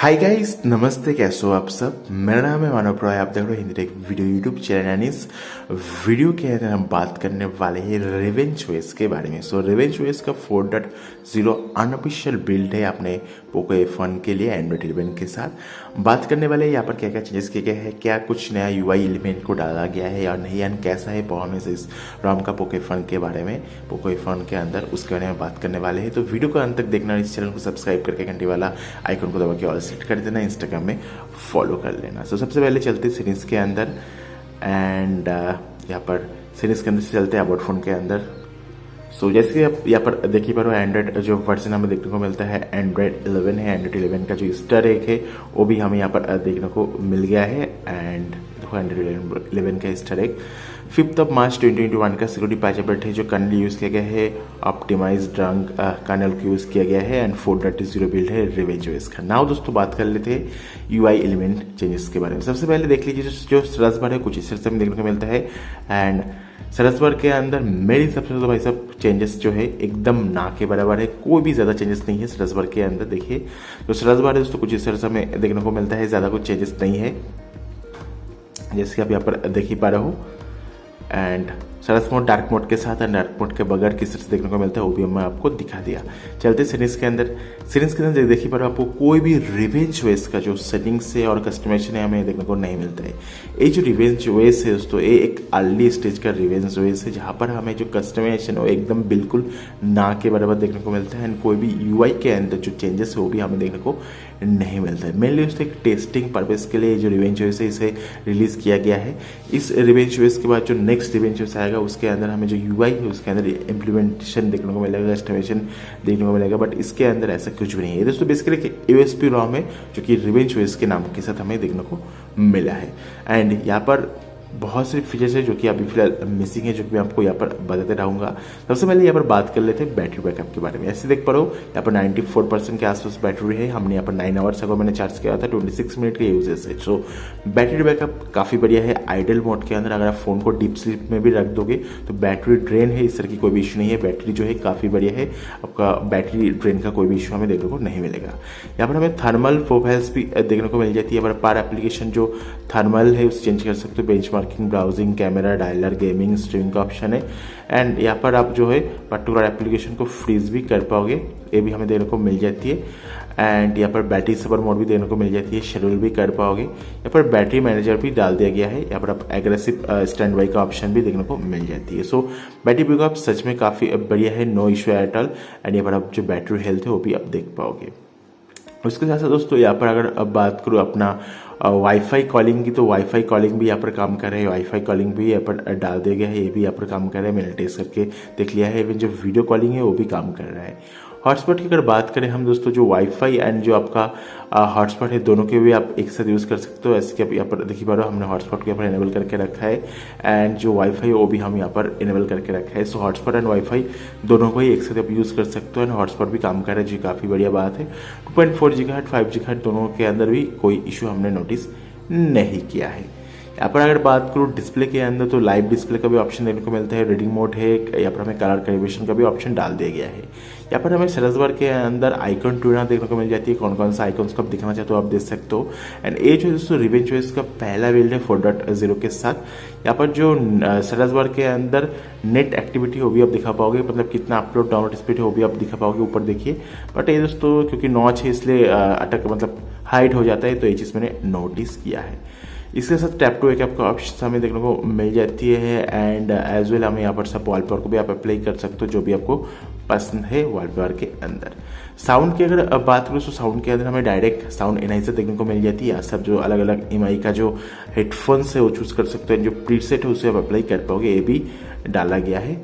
Hi guys, नमस्ते। कैसे हो आप सब। मेरा नाम है मानव रॉय। आप देख रहे हो Hindi take video YouTube channel. यानी इस वीडियो के अंदर हम बात करने वाले हैं रेवेंजओएस के बारे में। सो रेवेंजओएस का 4.0 अनऑफिशियल बिल्ड है अपने पोको F1 के लिए एंड्रॉइड 11 के साथ। बात करने वाले यहाँ पर क्या क्या चेंजेस किए गए हैं, क्या कुछ नया यूआई एलिमेंट को डाला गया है या नहीं, एंड कैसा है परफॉर्मेंस इस रॉम का पोको F1 के बारे में, पोको F1 के अंदर उसके बारे में बात करने वाले हैं। तो वीडियो को अंत तक देखना, इस चैनल को सब्सक्राइब करके घंटे वाला आइकन को दबा के ऑल सेट कर देना, इंस्टाग्राम में फॉलो कर लेना। तो सबसे पहले चलते सीरीज के अंदर एंड यहाँ पर सीरीज के अंदर से चलते हैं अबाउट फोन के अंदर। सो जैसे कि आप यहाँ पर देखिए पर एंड्रॉइड जो वर्जन हमें देखने को मिलता है एंड्रॉइड 11 है। एंड्रॉइड 11 का जो ईस्टर एग है वो भी हमें यहाँ पर देखने को मिल गया है। एंड देखो एंड्रॉइड 11 का ईस्टर एग 5 मार्च 2021 का सिक्योरिटी पैच अपडेट है जो कर्नल यूज़ किया गया है, ऑप्टिमाइज्ड रंग कर्नल को यूज़ किया गया है एंड 4.0 बिल्ड है रेवेंजओएस का। नाउ दोस्तों बात कर लेते हैं यूआई एलिमेंट चेंजेस के बारे में। सबसे पहले देख लीजिए जो सर्च बार है कुछ इस तरह से हमें देखने को मिलता है। एंड सर्च बार के अंदर मेरे हिसाब से तो भाई साहब चेंजेस जो है एकदम ना के बराबर है, कोई भी ज़्यादा चेंजेस नहीं है सर्च बार के अंदर। देखिए जो सर्च बार है दोस्तों कुछ इस तरह से हमें देखने को मिलता है, ज़्यादा कुछ चेंजेस नहीं है जैसे कि आप यहाँ पर देख ही पा रहे हो। And Saras mode dark mode के साथ एंड डार्क मोड के बगैर किस तरह से देखने को मिलता है वो भी मैं आपको दिखा दिया। चलते सीरीज के अंदर देखिए पर आपको कोई भी रेवेंजओएस का जो सेटिंग्स है और कस्टमाइजेशन है हमें देखने को नहीं मिलता है। ये जो रेवेंजओएस है दोस्तों ये एक अर्ली स्टेज का रेवेंजओएस है जहाँ पर हमें जो कस्टमाइजेशन है वो एकदम बिल्कुल ना के बराबर देखने को मिलता है। एंड कोई भी यूआई के अंदर जो चेंजेस है वो भी हमें देखने को नहीं मिलता है। मेनली उससे एक टेस्टिंग पर्पस के लिए जो रेवेंजओएस है इसे रिलीज किया गया है। इस रेवेंजओएस के बाद जो नेक्स्ट रेवेंजओएस आएगा उसके अंदर हमें जो यूआई है उसके अंदर इम्प्लीमेंटेशन देखने को मिलेगा, कस्टमाइजेशन देखने को मिलेगा, बट इसके अंदर ऐसा कुछ भी नहीं है दोस्तों। बेसिकली एक यूएसपी रॉम है जो कि रेवेंजओएस के नाम के साथ हमें देखने को मिला है। एंड यहाँ पर बहुत सारे फीचर्स है जो कि अभी फिलहाल मिसिंग है जो कि मैं आपको यहाँ पर बताते रहूँगा। सबसे पहले यहाँ पर बात कर लेते हैं बैटरी बैकअप के बारे में। ऐसे देख पा रहे हो यहाँ पर 94% के आसपास बैटरी है। हमने यहाँ पर 9 आवर्स अगर मैंने चार्ज किया था, 26 मिनट के यूजेस है। सो बैटरी बैकअप काफ़ी बढ़िया है। आइडल मोड के अंदर अगर आप फोन को डीप स्लीप में भी रख दोगे तो बैटरी ड्रेन है इस तरह की कोई भी इशू नहीं है। बैटरी जो है काफ़ी बढ़िया है, आपका बैटरी ड्रेन का कोई भी इशू हमें देखने को नहीं मिलेगा। यहाँ पर हमें थर्मल प्रोफाइल्स भी देखने को मिल जाती है। यहाँ पर पर एप्लीकेशन जो थर्मल है उसे चेंज कर सकते हो, benchmarking, browsing, camera, dialer, gaming, streaming का ऑप्शन है। एंड यहाँ पर आप जो है पर्टिकुलर एप्लीकेशन को फ्रीज भी कर पाओगे, ये भी हमें देखने को मिल जाती है। एंड यहाँ पर बैटरी सबर मोड भी देखने को मिल जाती है, शेड्यूल भी कर पाओगे। यहाँ पर बैटरी मैनेजर भी डाल दिया गया है। यहाँ पर आप एग्रेसिव स्टैंड बाई का ऑप्शन भी देखने को मिल जाती है। सो बैटरी बैकअप सच में काफ़ी बढ़िया है, no issue at all. And यहाँ पर आप जो बैटरी हेल्थ है वो भी आप देख पाओगे। उसके साथ साथ दोस्तों यहाँ पर अगर अब बात करूँ अपना वाईफाई कॉलिंग की, तो वाईफाई कॉलिंग भी यहाँ पर काम कर रहे हैं। वाईफाई कॉलिंग भी यहाँ पर डाल दिया गया है, ये भी यहाँ पर काम कर रहा है। मैंने टेस्ट करके देख लिया है। इवन जो वीडियो कॉलिंग है वो भी काम कर रहा है। हॉटस्पॉट की अगर बात करें हम दोस्तों, जो वाईफाई एंड जो आपका हॉटस्पॉट है दोनों के भी आप एक साथ यूज़ कर सकते हो। ऐसे कि आप यहाँ पर देखिए पा रहे हो हमने हॉटस्पॉट के ऊपर इनेबल करके रखा है एंड जो वाईफाई है वो भी हम यहाँ पर इनेबल करके रखा है। सो हॉटस्पॉट एंड वाईफाई दोनों को ही एक साथ आप यूज़ कर सकते हो एंड हॉटस्पॉट भी काम कर रहा है जी, काफ़ी बढ़िया बात है। 2.4 GHz 5 GHz दोनों के अंदर भी कोई इशू हमने नोटिस नहीं किया है। यहाँ पर अगर बात करूँ डिस्प्ले के अंदर तो लाइव डिस्प्ले का भी ऑप्शन देखने को मिलता है, रीडिंग मोड है, यहाँ पर हमें कलर कैलिब्रेशन का भी ऑप्शन डाल दिया गया है। यहाँ पर हमें सर्च बार के अंदर आइकन ट्यूनर देखने को मिल जाती है, कौन कौन सा आइकन्स को आप दिखाना चाहते हो आप देख सकते हो। एंड ये जो दोस्तों रेवेंजओएस का पहला बिल्ड है 4.0 के साथ। यहाँ पर जो सर्च बार के अंदर नेट एक्टिविटी हो भी आप दिखा पाओगे, मतलब कितना अपलोड डाउनलोड स्पीड है वो भी आप दिखा पाओगे, ऊपर देखिए। बट ये दोस्तों क्योंकि नॉच है इसलिए अटक मतलब हाइड हो जाता है, तो ये चीज़ मैंने नोटिस किया है। इसके साथ टैप टू वेक का ऑप्शन हमें देखने को मिल जाती है। एंड एज वेल हमें यहाँ पर सब वॉलपेपर को भी आप अप्लाई कर सकते हो जो भी आपको पसंद है वॉलपेपर के अंदर। साउंड की अगर बात करूँ तो साउंड के अंदर हमें डायरेक्ट साउंड एनालाइजर देखने को मिल जाती है। सब जो अलग अलग एमआई का जो हेडफोन्स है वो चूज़ कर सकते हैं, जो प्रीसेट है उसे आप अप्लाई कर पाओगे, ये भी डाला गया है।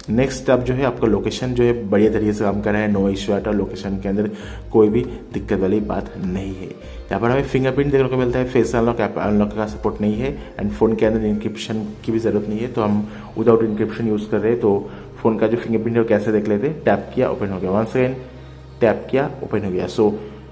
नेक्स्ट अब जो है आपका लोकेशन जो है बढ़िया तरीके से काम कर रहा है, नो इशू आता है, लोकेशन के अंदर कोई भी दिक्कत वाली बात नहीं है। यहाँ पर हमें फिंगरप्रिंट देखने को मिलता है, फेस अनलॉक ऐप अनलॉक का सपोर्ट नहीं है एंड फोन के अंदर इंक्रिप्शन की भी जरूरत नहीं है, तो हम विदाउट इंक्रिप्शन यूज़ कर रहे हैं। तो फोन का जो फिंगरप्रिंट है वो कैसे देख लेते हैं, टैप किया ओपन हो गया, 1 सेकेंड टैप किया ओपन हो गया। सो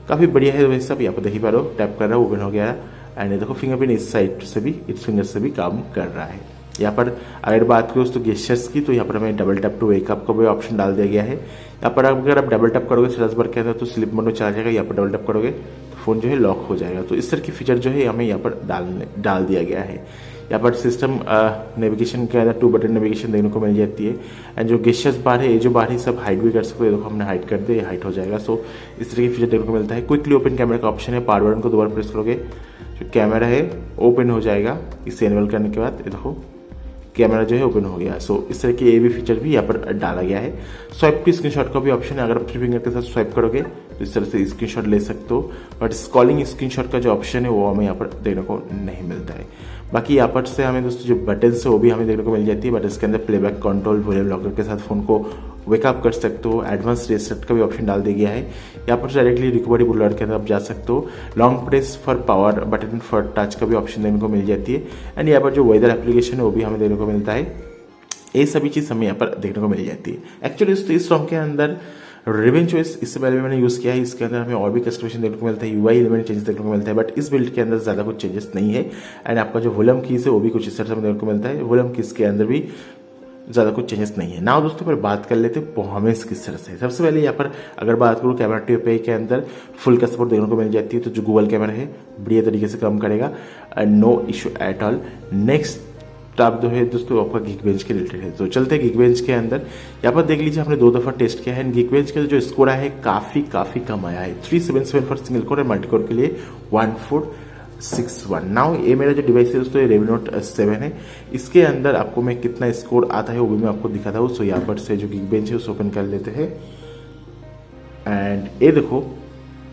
काफ़ी बढ़िया है वैसे सब, यहाँ पर देख ही पा रहे हो, टैप कर रहा है ओपन हो गया। एंड ये देखो फिंगरप्रिंट इस साइड से भी, इस फिंगर से भी काम कर रहा है। यहाँ पर अगर बात करो तो गेस्चर्स की, तो यहाँ पर हमें डबल टैप टू वेकअप का भी ऑप्शन डाल दिया गया है। यहाँ पर अगर आप डबल टैप करोगे सर्च बार के अंदर तो स्लिप मोड में चला जाएगा। यहाँ पर डबल टैप करोगे तो फ़ोन जो है लॉक हो जाएगा। तो इस तरह की फीचर जो है हमें यहाँ पर डाल दिया गया है। यहाँ पर सिस्टम नेविगेशन के अंदर 2 बटन नेविगेशन देखने को मिल जाती है। एंड जो गेस्चर्स बार है, ये जो बार है सब हाइड भी कर सकते हो। देखो हमने हाइड कर दे, हाइड हो जाएगा। सो इस तरह की फीचर देखने को मिलता है। क्विकली ओपन कैमरा का ऑप्शन है, पावर बटन को दोबारा प्रेस करोगे जो कैमरा है ओपन हो जाएगा। इसे एनेबल करने के बाद देखो कैमरा जो है ओपन हो गया। सो इस तरह के ये भी फीचर भी यहाँ पर डाला गया है। स्वाइप की स्क्रीनशॉट का भी ऑप्शन है, अगर आप फिंगर के साथ स्वाइप करोगे तो इस तरह से स्क्रीनशॉट ले सकते हो। बट स्क्रॉलिंग स्क्रीनशॉट का जो ऑप्शन है वो हमें यहाँ पर देखने को नहीं मिलता है। बाकी यहाँ पर से हमें दोस्तों जो बटन्स है वो भी हमें देखने को मिल जाती है। बटन्स के अंदर प्लेबैक कंट्रोल, वॉल्यूम लॉकर के साथ फोन को वेकअप कर सकते हो। एडवांस रीसेट का भी ऑप्शन डाल दिया गया है। यहाँ पर डायरेक्टली रिकवरी बुलेट के अंदर आप जा सकते हो। Long press for power button for touch का भी ऑप्शन देखने को मिल जाती है। एंड यहाँ पर जो वेदर एप्लीकेशन है वो भी हमें देखने को मिलता है। ये सभी चीज़ हमें यहाँ पर देखने को मिल जाती है। एक्चुअली इस ROM के अंदर RevengeOS इससे पहले मैंने यूज़ किया है, इसके अंदर हमें और भी कस्टमाइजेशन देखने को मिलता है, UI एलिमेंट चेंजेस देखने को मिलता है। बट इस बिल्ड के अंदर ज़्यादा कुछ चेंजेस नहीं है। एंड आपका जो वॉल्यूम कीज है वो भी कुछ इस तरह से हमें देखने को मिलता है। वॉल्यूम कीज के अंदर भी ज़्यादा कुछ चेंजेस नहीं है। नाउ दोस्तों पर बात कर लेते हैं परफॉर्मेंस किस तरह से। सबसे पहले यहाँ पर अगर बात करूँ कैमरा टिप के अंदर फुल का सपोर्ट देखने को मिल जाती है। तो जो गूगल कैमरा है बढ़िया तरीके से काम करेगा, no issue at all. Next tab जो है दोस्तों आपका Geekbench के रिलेटेड है। तो चलते हैं Geekbench के अंदर। यहाँ पर देख लीजिए हमने 2 दफ़ा टेस्ट किया है। Geekbench का जो स्कोर है काफ़ी कम आया है। 377 फॉर सिंगल कोर और मल्टी कोर के लिए 1461। नाउ ये मेरा जो डिवाइस है दोस्तों ये Revenue 7 है। इसके अंदर आपको मैं कितना स्कोर आता है वो भी मैं आपको दिखाता हूँ। सो यहाँ पर से जो Geekbench है उसे ओपन कर लेते हैं। एंड ये देखो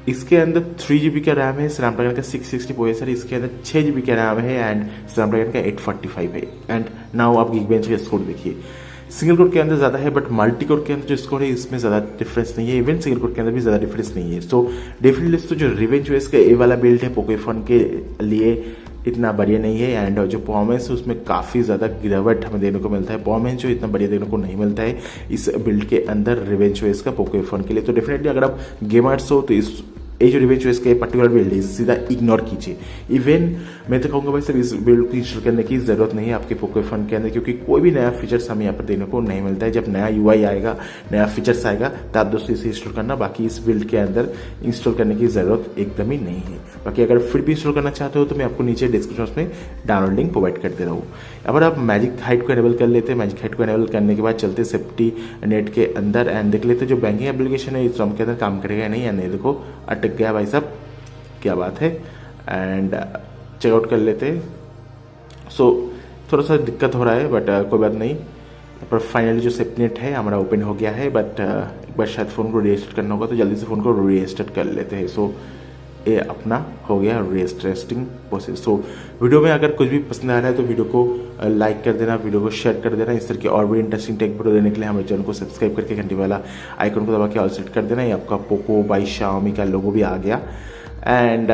इसके अंदर 3GB का रैम है, स्नैपड्रैगन का 660 प्रोसेसर, इसके अंदर 6GB का रैम है एंड स्नैपड्रैगन का 845 है। एंड नाउ आप Geekbench का स्कोर देखिए, सिंगल कोर के अंदर ज़्यादा है बट मल्टी कोर के अंदर जो स्कोर है इसमें ज़्यादा डिफरेंस नहीं है। इवन सिंगल कोर के अंदर भी ज़्यादा डिफरेंस नहीं है। सो डेफिनेटली तो जो RevengeOS का ये वाला बिल्ड है पोको फोन के लिए इतना बढ़िया नहीं है। एंड जो परफॉर्मेंस है उसमें काफ़ी ज़्यादा गिरावट हमें देखने को मिलता है। परफॉर्मेंस जो इतना बढ़िया देखने को नहीं मिलता है इस बिल्ड के अंदर RevengeOS का पोको फोन के लिए। तो डेफिनेटली अगर आप गेमर्स हो तो इस ये जो RevengeOS का पर्टिकुलर बिल्ड है सीधा इग्नोर कीजिए। इवन मैं तो कहूँगा भाई सर इस बिल्ड को इंस्टॉल करने की ज़रूरत नहीं है आपके पोको फोन के अंदर, क्योंकि कोई भी नया फीचर्स हमें यहाँ पर देखने को नहीं मिलता है। जब नया UI आएगा, नया फीचर्स आएगा तब दोस्तों इसे इंस्टॉल करना। बाकी इस बिल्ड के अंदर इंस्टॉल करने की ज़रूरत एकदम ही नहीं है। बाकी अगर फिर भी इंस्टॉल करना चाहते हो तो मैं आपको नीचे डिस्क्रिप्शन में डाउनलोड लिंक प्रोवाइड कर दे रहा हूँ। अगर आप मैजिक हाइट को एनेबल कर लेते हैं, मैजिक हाइट को एनेबल करने के बाद चलते सेफ्टी नेट के अंदर एंड देख लेते जो बैंकिंग एप्लीकेशन है इस ROM के अंदर काम करेगा नहीं या नहीं। देखो अटक गया भाई साहब, क्या बात है। एंड चेकआउट कर लेते हैं। सो थोड़ा सा दिक्कत हो रहा है बट कोई बात नहीं। पर फाइनली जो सेफ्टी नेट है हमारा ओपन हो गया है। बट एक बार शायद फ़ोन को रीस्टार्ट करना होगा तो जल्दी से फ़ोन को रीस्टार्ट कर लेते हैं। सो ये अपना हो गया रीस्टार्टिंग प्रोसेस। सो वीडियो में अगर कुछ भी पसंद आ रहा है तो वीडियो को लाइक कर देना, वीडियो को शेयर कर देना। इस तरह की और भी इंटरेस्टिंग टेक वीडियो देने के लिए हमारे चैनल को सब्सक्राइब करके घंटी वाला आइकन को दबा के ऑल सेट कर देना। ये आपका पोको बाई Xiaomi का लोगो भी आ गया। एंड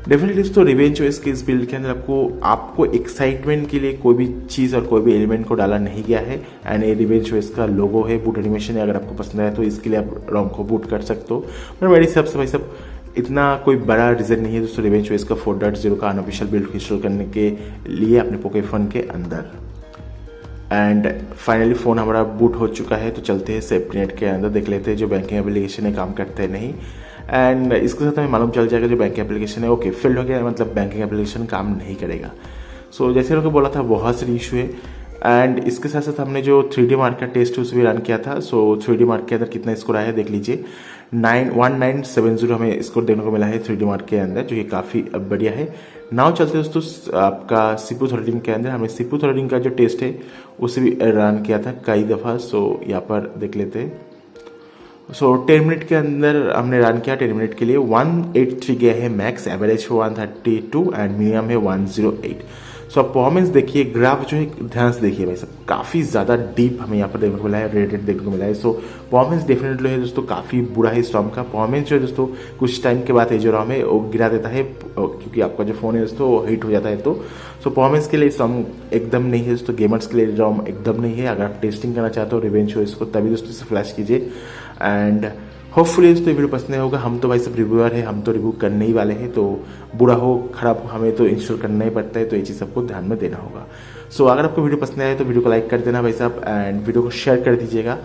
डेफिनेटली तो RevengeOS के इस बिल्ड के अंदर आपको एक्साइटमेंट के लिए कोई भी चीज़ और कोई भी एलिमेंट को डाला नहीं गया है। एंड ये RevengeOS का लोगो है, बूट एनिमेशन है। अगर आपको पसंद आया तो इसके लिए आप ROM को बूट कर सकते हो। पर मेरे हिसाब से भाई सब इतना कोई बड़ा रीज़न नहीं है दोस्तों RevengeOS का 4.0 का अनऑफिशियल बिल्ड इंस्टॉल करने के लिए अपने पोको फोन के अंदर। एंड फाइनली फ़ोन हमारा बूट हो चुका है। तो चलते हैं सेफ्टी नेट के अंदर, देख लेते हैं जो बैंकिंग एप्लीकेशन है काम करते हैं नहीं। एंड इसके साथ हमें मालूम चल जाएगा जो बैंकिंग एप्लीकेशन है ओके फेल्ड हो गया, मतलब बैंकिंग एप्लीकेशन काम नहीं करेगा। सो जैसे लोगों को बोला था बहुत सारी इशू है। एंड इसके साथ साथ हमने जो 3D मार्क का टेस्ट है उसे भी रन किया था। सो 3D मार्क के अंदर कितना स्कोर आया है देख लीजिए, 1970 हमें स्कोर देखने को मिला है 3D मार्क के अंदर, जो कि काफ़ी बढ़िया है। नाउ चलते हैं दोस्तों आपका CPU थ्रॉटलिंग के अंदर। हमने CPU थ्रॉटलिंग का जो टेस्ट है उसे भी रन किया था कई दफ़ा। सो यहाँ पर देख लेते हैं। सो 10 मिनट के अंदर हमने रन किया। 10 मिनट के लिए 183 गया है मैक्स, एवरेज 132 एंड मिनिमम है 108। सो परफॉर्मेंस देखिए, ग्राफ जो है ध्यान से देखिए भाई सब, काफ़ी ज़्यादा डीप हमें यहाँ पर देखने को मिला है, रेटेड देखने को मिला है। सो परफॉर्मेंस डेफिनेटली है दोस्तों काफ़ी बुरा है इस ROM का। परफॉर्मेंस जो है दोस्तों कुछ टाइम के बाद ये जो ROM है वो गिरा देता है, क्योंकि आपका जो फ़ोन है दोस्तों हीट हो जाता है। तो सो परफॉर्मेंस के लिए इस ROM एकदम नहीं है दोस्तों, गेमर्स के लिए ROM एकदम नहीं है। अगर आप टेस्टिंग करना चाहते हो RevengeOS को तभी दोस्तों इसे फ्लैश कीजिए। एंड होपफुली दोस्तों वीडियो पसंद होगा। हम तो भाई सब रिव्यूअर है, हम तो रिव्यू करने ही वाले हैं। तो बुरा हो खराब हो हमें तो इंस्टॉल करना ही पड़ता है, तो ये चीज़ सबको ध्यान में देना होगा। सो अगर आपको वीडियो पसंद आए तो वीडियो को लाइक कर देना भाई साहब, एंड वीडियो को शेयर कर दीजिएगा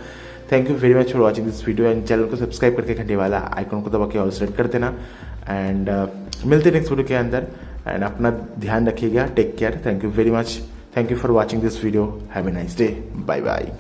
thank you very much for watching this video and channel को सब्सक्राइब करके घंटे वाला आइकन को दबा के ऑल सेलेक्ट कर देना एंड मिलते हैं नेक्स्ट वीडियो के अंदर एंड अपना ध्यान रखिएगा, take care, thank you very much, thank you for watching this video, have a nice day, bye bye.